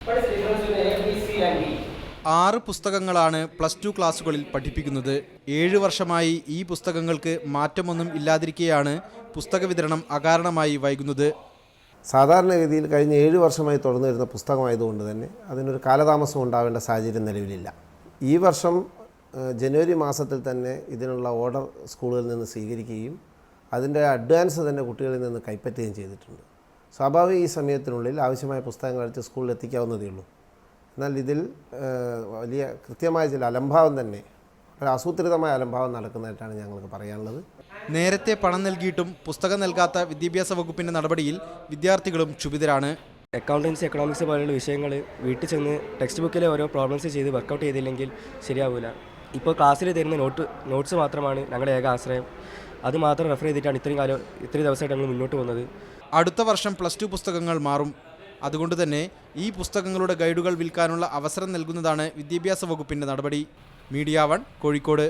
6 പുസ്തകങ്ങളാണ് +2 ക്ലാസുകളിൽ പഠിപ്പിക്കുന്നത്. 7 വർഷമായി ഈ പുസ്തകങ്ങൾക്ക് മാറ്റമൊന്നും ഇല്ലാതിരിക്കെയാണ് പുസ്തക വിതരണം അകാരണമായി വൈകുന്നത്. സാധാരണഗതിയിൽ കഴിഞ്ഞ 7 വർഷമായി തുടർന്നു വരുന്ന പുസ്തകമായതുകൊണ്ട് തന്നെ അതിനൊരു കാലതാമസം ഉണ്ടാവേണ്ട സാഹചര്യം നിലവിലില്ല. ഈ വർഷം ജനുവരി മാസത്തിൽ തന്നെ ഇതിനുള്ള ഓർഡർ സ്കൂളുകളിൽ നിന്ന് സ്വീകരിക്കുകയും അതിൻ്റെ അഡ്വാൻസ് തന്നെ കുട്ടികളിൽ നിന്ന് കൈപ്പറ്റുകയും ചെയ്തിട്ടുണ്ട്. സ്വാഭാവിക ഈ സമയത്തിനുള്ളിൽ ആവശ്യമായ പുസ്തകങ്ങൾ അടിച്ച് സ്കൂളിൽ എത്തിക്കാവുന്നതേ ഉള്ളൂ. എന്നാൽ ഇതിൽ വലിയ കൃത്യമായ ചില അലംഭാവം തന്നെ, ഒരു ആസൂത്രിതമായ അലംഭാവം നടക്കുന്നതായിട്ടാണ് ഞങ്ങൾക്ക് പറയാനുള്ളത്. നേരത്തെ പണം നൽകിയിട്ടും പുസ്തകം നൽകാത്ത വിദ്യാഭ്യാസ വകുപ്പിൻ്റെ നടപടിയിൽ വിദ്യാർത്ഥികളും ക്ഷുഭിതരാണ്. അക്കൗണ്ടൻസി, എക്കണോമിക്സ് പോലെയുള്ള വിഷയങ്ങൾ വീട്ടിൽ ചെന്ന് ടെക്സ്റ്റ് ബുക്കിലെ ഓരോ പ്രോബ്ലംസ് ചെയ്ത് വർക്കൗട്ട് ചെയ്തില്ലെങ്കിൽ ശരിയാവില്ല. ഇപ്പോൾ ക്ലാസ്സിൽ തരുന്ന നോട്ട്സ് മാത്രമാണ് ഞങ്ങളുടെ ഏക ആശ്രയം. അത് മാത്രം റെഫർ ചെയ്തിട്ടാണ് ഇത്രയും ദിവസമായിട്ട് ഞങ്ങൾ മുന്നോട്ട് പോകുന്നത്. അടുത്ത വർഷം +2 പുസ്തകങ്ങൾ മാറും. അതുകൊണ്ട് തന്നെ ഈ പുസ്തകങ്ങളുടെ ഗൈഡുകൾ വിൽക്കാനുള്ള അവസരം നൽകുന്നതാണ് വിദ്യാഭ്യാസ വകുപ്പിൻ്റെ നടപടി. മീഡിയ 1 കോഴിക്കോട്.